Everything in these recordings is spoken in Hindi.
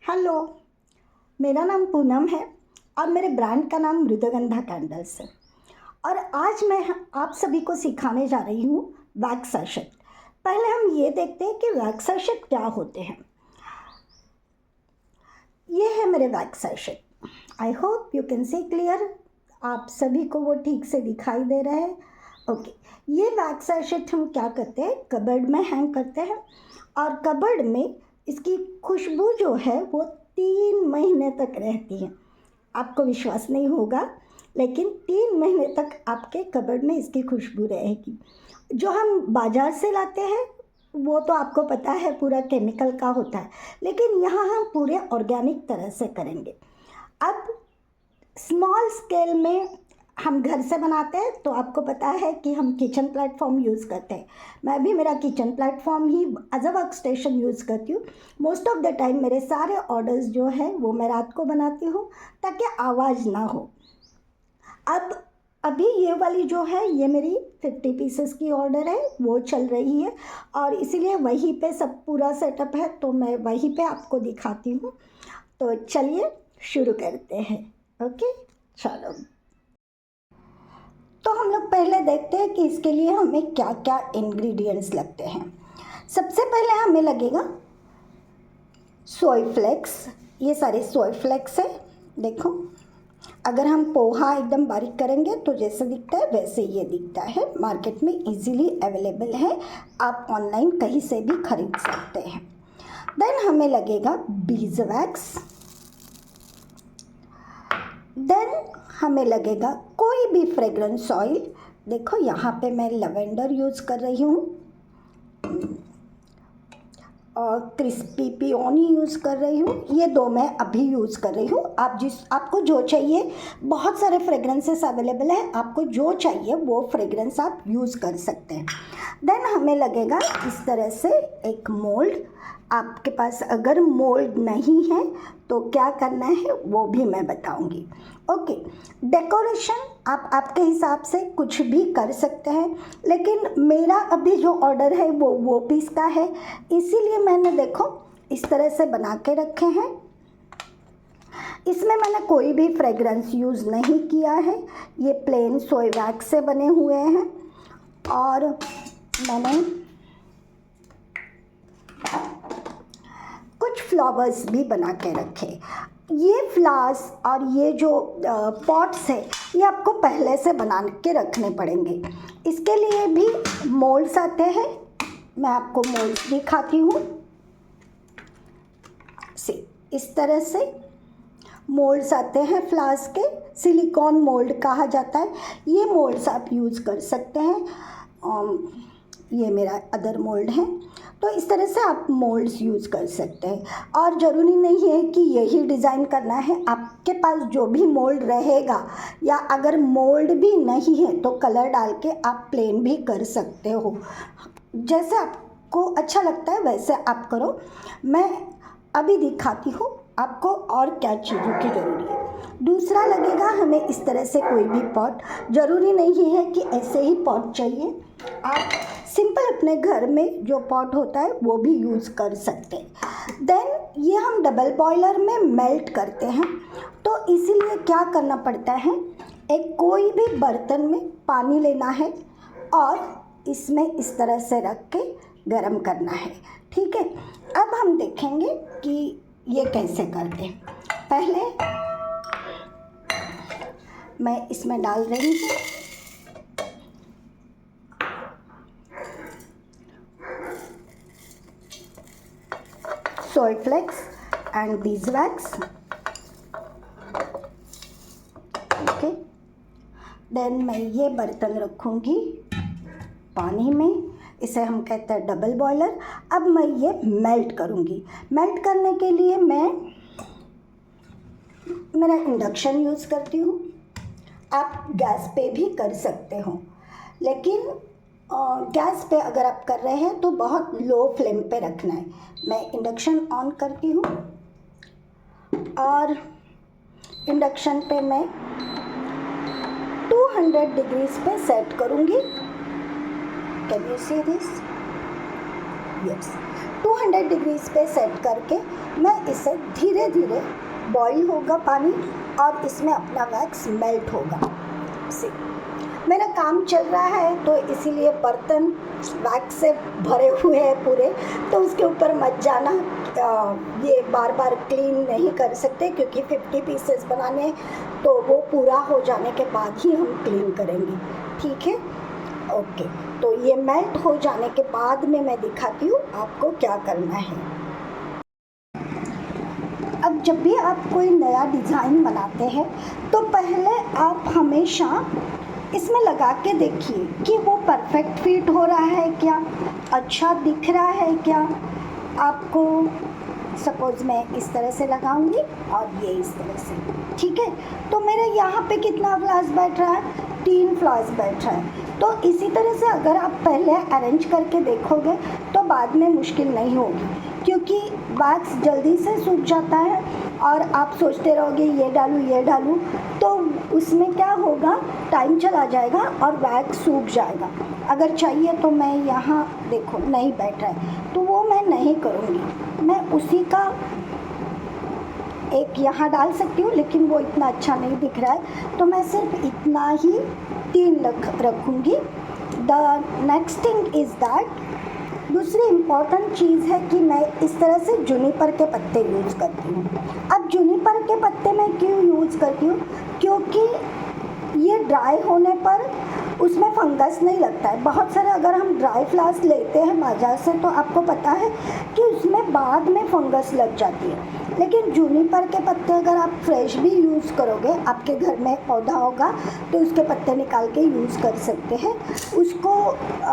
हेलो, मेरा नाम पूनम है और मेरे ब्रांड का नाम मृदगंधा कैंडल्स है। और आज मैं आप सभी को सिखाने जा रही हूँ वैक्स सैशेट। पहले हम ये देखते हैं कि वैक्स सैशेट क्या होते हैं। ये है मेरे wax sachet. I hope you can see clear. आप सभी को वो ठीक से दिखाई दे रहा है। ओके, ये वैक्स सैशेट हम क्या करते हैं, कबर्ड में हैंग करते हैं और कबर्ड में इसकी खुशबू जो है वो 3 महीने तक रहती है। आपको विश्वास नहीं होगा, लेकिन 3 महीने तक आपके कबर्ड में इसकी खुशबू रहेगी। जो हम बाज़ार से लाते हैं वो तो आपको पता है पूरा केमिकल का होता है, लेकिन यहाँ हम पूरे ऑर्गेनिक तरह से करेंगे। अब स्मॉल स्केल में हम घर से बनाते हैं तो आपको पता है कि हम किचन प्लेटफॉर्म यूज़ करते हैं। मैं भी मेरा किचन प्लेटफॉर्म ही as a work station use करती हूँ। मोस्ट ऑफ द टाइम मेरे सारे ऑर्डर्स जो है वो मैं रात को बनाती हूँ ताकि आवाज़ ना हो। अब अभी ये वाली जो है ये मेरी 50 पीसेस की ऑर्डर है, वो चल रही है और इसीलिए वहीं पे सब पूरा सेटअप है, तो मैं वहीं पे आपको दिखाती हूँ। तो चलिए शुरू करते हैं। ओके, चलो। तो हम लोग पहले देखते हैं कि इसके लिए हमें क्या क्या इंग्रेडिएंट्स लगते हैं। सबसे पहले हमें लगेगा सोय फ्लेक्स। ये सारे सोय फ्लेक्स है। देखो, अगर हम पोहा एकदम बारीक करेंगे तो जैसे दिखता है वैसे ये दिखता है। मार्केट में इजीली अवेलेबल है, आप ऑनलाइन कहीं से भी खरीद सकते हैं। देन हमें लगेगा बीजवैक्स। देन हमें लगेगा कोई भी फ्रेग्रेंस ऑयल। देखो यहाँ पे मैं लवेंडर यूज़ कर रही हूँ और क्रिस्पी पियोनी यूज़ कर रही हूँ। ये दो मैं अभी यूज़ कर रही हूँ। आपको जो चाहिए, बहुत सारे फ्रेग्रेंसेस अवेलेबल है, आपको जो चाहिए वो फ्रेग्रेंस आप यूज़ कर सकते हैं। देन हमें लगेगा इस तरह से एक मोल्ड। आपके पास अगर मोल्ड नहीं है तो क्या करना है वो भी मैं बताऊंगी। ओके, डेकोरेशन आप आपके हिसाब से कुछ भी कर सकते हैं, लेकिन मेरा अभी जो ऑर्डर है वो पीस का है, इसीलिए मैंने देखो इस तरह से बना के रखे हैं। इसमें मैंने कोई भी फ्रेग्रेंस यूज़ नहीं किया है। ये प्लेन सोय वैक्स से बने हुए हैं और मैंने कुछ फ्लावर्स भी बना के रखे। ये फ्लावर्स और ये जो पॉट्स है ये आपको पहले से बना के रखने पड़ेंगे। इसके लिए भी मोल्ड्स आते हैं, मैं आपको मोल्ड्स दिखाती हूँ। इस तरह से मोल्ड्स आते हैं फ्लावर्स के, सिलिकॉन मोल्ड कहा जाता है। ये मोल्ड्स आप यूज़ कर सकते हैं। ये मेरा अदर मोल्ड है, तो इस तरह से आप मोल्ड्स यूज़ कर सकते हैं। और ज़रूरी नहीं है कि यही डिज़ाइन करना है, आपके पास जो भी मोल्ड रहेगा, या अगर मोल्ड भी नहीं है तो कलर डाल के आप प्लेन भी कर सकते हो। जैसे आपको अच्छा लगता है वैसे आप करो। मैं अभी दिखाती हूँ आपको और क्या चीज़ों की ज़रूरी है। दूसरा लगेगा हमें इस तरह से कोई भी पॉट। ज़रूरी नहीं है कि ऐसे ही पॉट चाहिए, आप सिंपल अपने घर में जो पॉट होता है वो भी यूज़ कर सकते हैं। देन ये हम डबल बॉयलर में मेल्ट करते हैं, तो इसीलिए क्या करना पड़ता है, एक कोई भी बर्तन में पानी लेना है और इसमें इस तरह से रख के गरम करना है। ठीक है, अब हम देखेंगे कि ये कैसे करते हैं। पहले मैं इसमें डाल रही हूँ सोय फ्लेक्स एंड बीजवैक्स। ओके, देन मैं ये बर्तन रखूँगी पानी में, इसे हम कहते हैं डबल बॉयलर। अब मैं ये मेल्ट करूँगी। मेल्ट करने के लिए मैं मेरा इंडक्शन यूज़ करती हूँ। आप गैस पे भी कर सकते हो, लेकिन गैस पे अगर आप कर रहे हैं तो बहुत लो फ्लेम पे रखना है। मैं इंडक्शन ऑन करती हूँ और इंडक्शन पे मैं 200 डिग्रीज पे सेट करूँगी। Can you see this? Yes 200 degrees पे सेट करके मैं इसे धीरे धीरे बॉईल होगा पानी और इसमें अपना वैक्स मेल्ट होगा। सी मेरा काम चल रहा है तो इसीलिए बर्तन वैक्स से भरे हुए हैं पूरे, तो उसके ऊपर मत जाना। ये बार बार क्लीन नहीं कर सकते क्योंकि 50 पीसेस बनाने, तो वो पूरा हो जाने के बाद ही हम क्लीन करेंगे, ठीक है। ओके, तो ये मेल्ट हो जाने के बाद में मैं दिखाती हूँ आपको क्या करना है। अब जब भी आप कोई नया डिज़ाइन बनाते हैं तो पहले आप हमेशा इसमें लगा के देखिए कि वो परफेक्ट फिट हो रहा है क्या, अच्छा दिख रहा है क्या। आपको सपोज़ मैं इस तरह से लगाऊंगी और ये इस तरह से, ठीक है। तो मेरे यहाँ पे कितना फ्लावर्स बैठ रहा है, 3 फ्लावर्स बैठ रहा है। तो इसी तरह से अगर आप पहले अरेंज करके देखोगे तो बाद में मुश्किल नहीं होगी, क्योंकि वैक्स जल्दी से सूख जाता है और आप सोचते रहोगे ये डालूँ, तो उसमें क्या होगा, टाइम चला जाएगा और वैक्स सूख जाएगा। अगर चाहिए तो मैं यहाँ देखो नहीं बैठ रहा है तो वो मैं नहीं करूँगी, मैं उसी का एक यहाँ डाल सकती हूँ, लेकिन वो इतना अच्छा नहीं दिख रहा है तो मैं सिर्फ इतना ही 3 रखूँगी। The next thing is that, दूसरी इम्पॉर्टेंट चीज़ है कि मैं इस तरह से जूनिपर के पत्ते यूज़ करती हूँ। अब जूनिपर के पत्ते मैं क्यों यूज़ करती हूँ, क्योंकि ये ड्राई होने पर उसमें फंगस नहीं लगता है। बहुत सारे अगर हम ड्राई फ्लावर्स लेते हैं बाज़ार से तो आपको पता है कि उसमें बाद में फंगस लग जाती है, लेकिन जूनिपर के पत्ते अगर आप फ्रेश भी यूज़ करोगे, आपके घर में पौधा होगा तो उसके पत्ते निकाल के यूज़ कर सकते हैं, उसको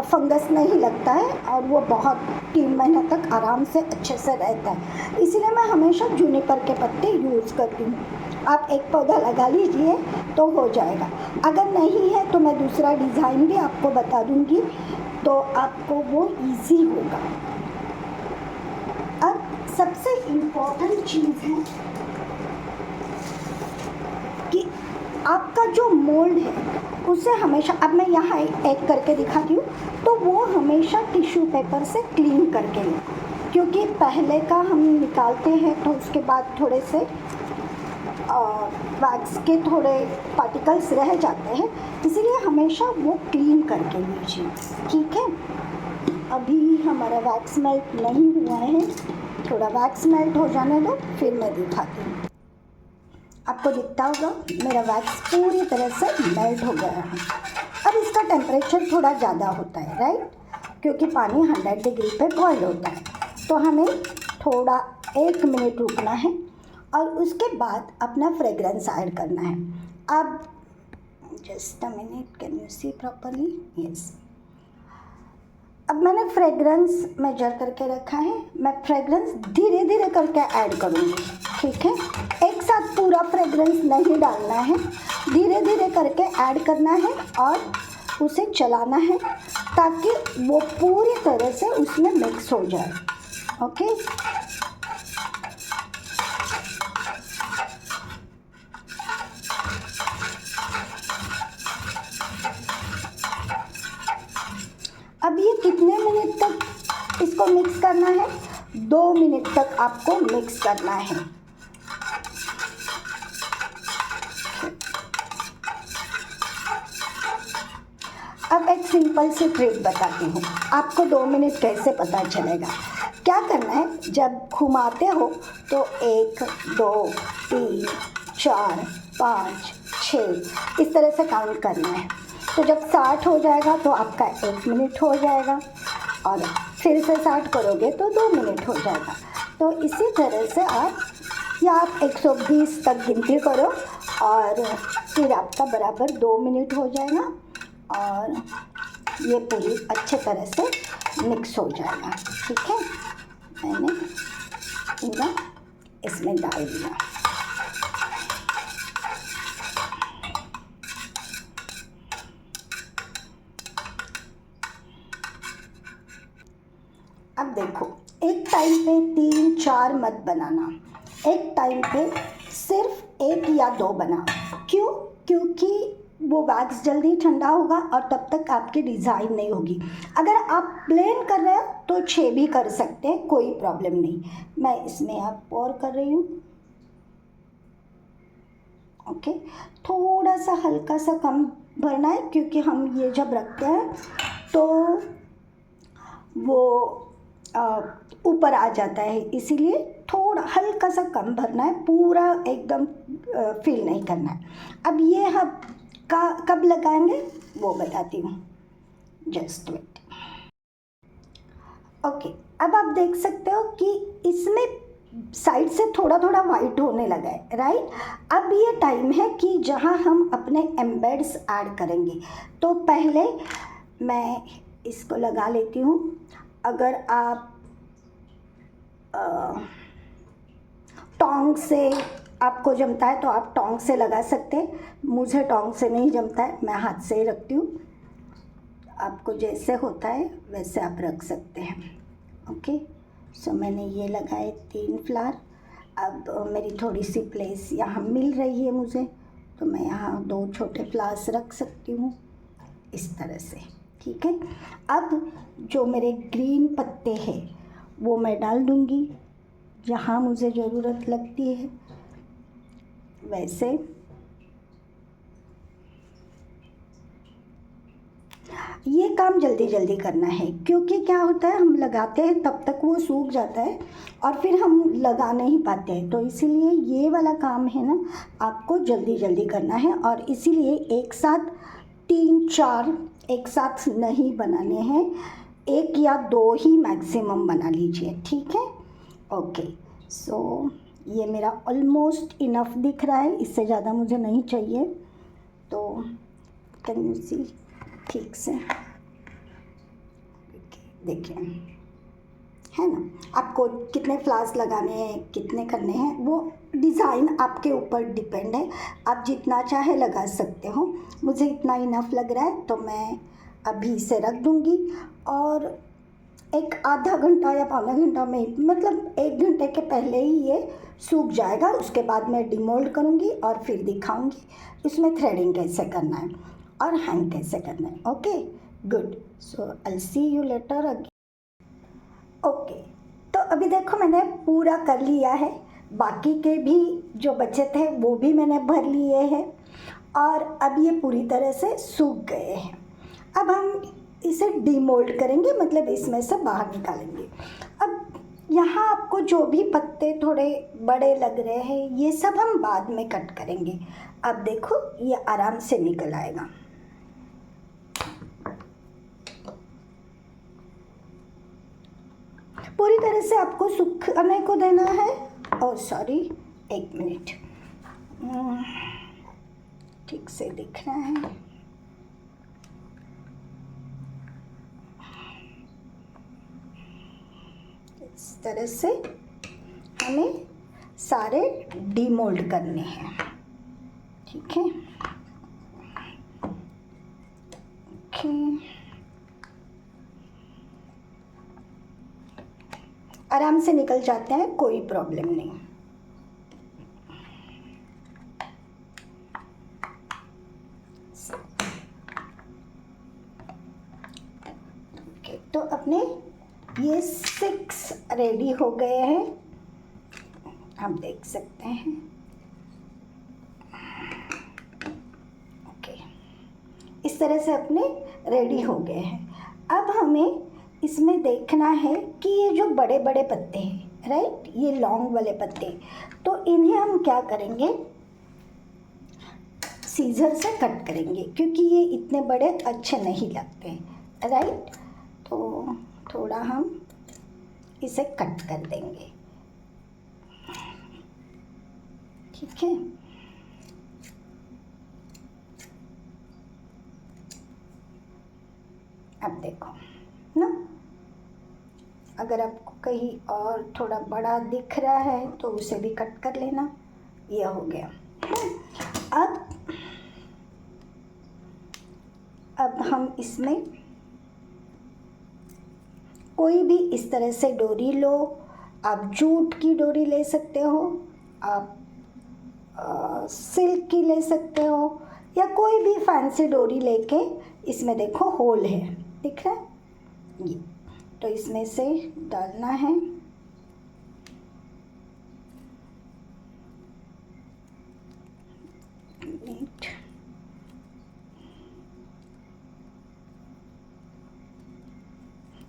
फंगस नहीं लगता है और वो बहुत 3 महीने तक आराम से अच्छे से रहता है। इसीलिए मैं हमेशा जूनिपर के पत्ते यूज़ करती हूँ। आप एक पौधा लगा लीजिए तो हो जाएगा, अगर नहीं है तो मैं दूसरा डिज़ाइन भी आपको बता दूँगी तो आपको वो इजी होगा। अब सबसे इम्पोर्टेंट चीज़ है कि आपका जो मोल्ड है उसे हमेशा, अब मैं यहाँ एक करके दिखाती हूँ, तो वो हमेशा टिश्यू पेपर से क्लीन करके लें, क्योंकि पहले का हम निकालते हैं तो उसके बाद थोड़े से वैक्स के थोड़े पार्टिकल्स रह जाते हैं, इसीलिए हमेशा वो क्लीन करके लीजिए, ठीक है। अभी हमारा वैक्स मेल्ट नहीं हुआ है, थोड़ा वैक्स मेल्ट हो जाने दो फिर मैं दिखाती हूँ। आपको दिखता होगा मेरा वैक्स पूरी तरह से मेल्ट हो गया है। अब इसका टेम्परेचर थोड़ा ज़्यादा होता है, राइट, क्योंकि पानी 100 डिग्री पे बॉयल होता है, तो हमें थोड़ा 1 मिनट रुकना है और उसके बाद अपना फ्रेगरेंस ऐड करना है। अब just a minute, can you see properly, yes. अब मैंने फ्रेगरेंस मेजर करके रखा है, मैं फ्रेगरेंस धीरे धीरे करके ऐड करूँगी, ठीक है। एक साथ पूरा फ्रेगरेंस नहीं डालना है, धीरे धीरे करके ऐड करना है और उसे चलाना है ताकि वो पूरी तरह से उसमें मिक्स हो जाए, ओके। अब ये कितने मिनट तक इसको मिक्स करना है, 2 मिनट तक आपको मिक्स करना है। अब एक सिंपल सी ट्रिक बताती हूँ आपको, 2 मिनट कैसे पता चलेगा। क्या करना है, जब घुमाते हो तो 1 2 3 4 5 6 इस तरह से काउंट करना है। तो जब 60 हो जाएगा तो आपका 1 मिनट हो जाएगा और फिर से 60 करोगे तो 2 मिनट हो जाएगा। तो इसी तरह से आप 120 तक गिनती करो और फिर आपका बराबर 2 मिनट हो जाएगा और ये पूरी अच्छे तरह से मिक्स हो जाएगा, ठीक है। मैंने पूरा इसमें डाल दिया। अब देखो, एक टाइम पे 3-4 मत बनाना, एक टाइम पे सिर्फ 1 या 2 बनाओ। क्यों? क्योंकि वो वैक्स जल्दी ठंडा होगा और तब तक आपकी डिज़ाइन नहीं होगी। अगर आप प्लेन कर रहे हो तो 6 भी कर सकते हैं, कोई प्रॉब्लम नहीं। मैं इसमें अब पोर कर रही हूँ। ओके, थोड़ा सा हल्का सा कम भरना है क्योंकि हम ये जब रखते हैं तो वो ऊपर आ जाता है, इसीलिए थोड़ा हल्का सा कम भरना है, पूरा एकदम फिल नहीं करना है। अब ये हम कब लगाएंगे वो बताती हूँ, जस्ट वेट। ओके, अब आप देख सकते हो कि इसमें साइड से थोड़ा थोड़ा वाइट होने लगा है, राइट। अब ये टाइम है कि जहाँ हम अपने एम्बेड्स ऐड करेंगे। तो पहले मैं इसको लगा लेती हूँ। अगर आप टोंग से आपको जमता है तो आप टोंग से लगा सकते हैं, मुझे टोंग से नहीं जमता है, मैं हाथ से ही रखती हूँ। आपको जैसे होता है वैसे आप रख सकते हैं। ओके, सो मैंने ये लगाए 3 फ्लावर। अब मेरी थोड़ी सी प्लेस यहाँ मिल रही है मुझे, तो मैं यहाँ 2 छोटे फ्लावर्स रख सकती हूँ इस तरह से, ठीक है। अब जो मेरे ग्रीन पत्ते हैं वो मैं डाल दूँगी जहाँ मुझे ज़रूरत लगती है, वैसे। ये काम जल्दी जल्दी करना है क्योंकि क्या होता है, हम लगाते हैं तब तक वो सूख जाता है और फिर हम लगा नहीं पाते हैं। तो इसीलिए ये वाला काम है ना, आपको जल्दी जल्दी करना है। और इसीलिए एक साथ 3-4 एक साथ नहीं बनाने हैं, 1 या 2 ही मैक्सिमम बना लीजिए, ठीक है। ओके, सो ये मेरा ऑलमोस्ट इनफ दिख रहा है, इससे ज़्यादा मुझे नहीं चाहिए। तो कैन यू सी ठीक से, देखिए, है ना। आपको कितने फ्लावर्स लगाने हैं, कितने करने हैं, वो डिज़ाइन आपके ऊपर डिपेंड है, आप जितना चाहे लगा सकते हो। मुझे इतना इनफ लग रहा है तो मैं अभी इसे रख दूँगी और एक आधा घंटा या पौना घंटा में, मतलब 1 घंटे के पहले ही ये सूख जाएगा। उसके बाद मैं डिमोल्ड करूँगी और फिर दिखाऊँगी इसमें थ्रेडिंग कैसे करना है और हैंग कैसे करना है। Okay, good, so I see you later again. Okay, तो अभी देखो मैंने पूरा कर लिया है, बाकी के भी जो बचे थे वो भी मैंने भर लिए हैं और अब ये पूरी तरह से सूख गए हैं। अब हम इसे डीमोल्ड करेंगे, मतलब इसमें से बाहर निकालेंगे। अब यहाँ आपको जो भी पत्ते थोड़े बड़े लग रहे हैं ये सब हम बाद में कट करेंगे। अब देखो ये आराम से निकल आएगा। पूरी तरह से आपको सूखने को देना है। और सॉरी, 1 मिनट, ठीक से दिख रहा है। इस तरह से हमें सारे डीमोल्ड करने हैं, ठीक है। ओके, आराम से निकल जाते हैं, कोई प्रॉब्लम नहीं। ओके, तो अपने ये 6 रेडी हो गए हैं, आप देख सकते हैं। ओके, इस तरह से अपने रेडी हो गए हैं। अब हमें इसमें देखना है कि ये जो बड़े बड़े पत्ते हैं, राइट, ये लॉन्ग वाले पत्ते, तो इन्हें हम क्या करेंगे, सीजर से कट करेंगे क्योंकि ये इतने बड़े अच्छे नहीं लगते, राइट। तो थोड़ा हम इसे कट कर देंगे, ठीक है। अब देखो ना, अगर आपको कहीं और थोड़ा बड़ा दिख रहा है तो उसे भी कट कर लेना। ये हो गया। अब हम इसमें कोई भी इस तरह से डोरी लो, आप जूट की डोरी ले सकते हो, आप सिल्क की ले सकते हो, या कोई भी फैंसी डोरी लेके इसमें देखो होल है, दिख रहा है ये, तो इसमें से डालना है।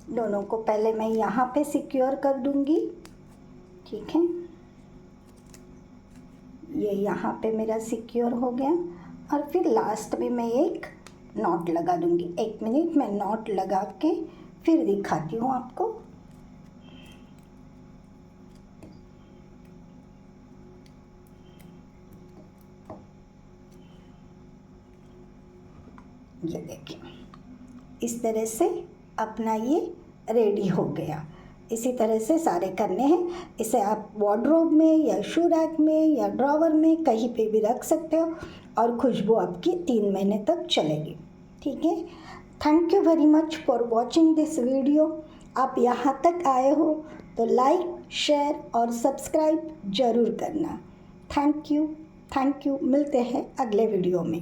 दोनों को पहले मैं यहाँ पे सिक्योर कर दूंगी, ठीक है। ये यहाँ पे मेरा सिक्योर हो गया और फिर लास्ट में मैं एक नॉट लगा दूंगी। 1 मिनट में नॉट लगा के फिर दिखाती हूँ आपको। ये देखिए, इस तरह से अपना ये रेडी हो गया। इसी तरह से सारे करने हैं। इसे आप वार्डरोब में या शू रैक में या ड्रॉवर में कहीं पे भी रख सकते हो और खुशबू आपकी 3 महीने तक चलेगी, ठीक है। Thank you very much for watching this video. आप यहाँ तक आए हो तो लाइक, शेयर और सब्सक्राइब ज़रूर करना। Thank you. मिलते हैं अगले वीडियो में।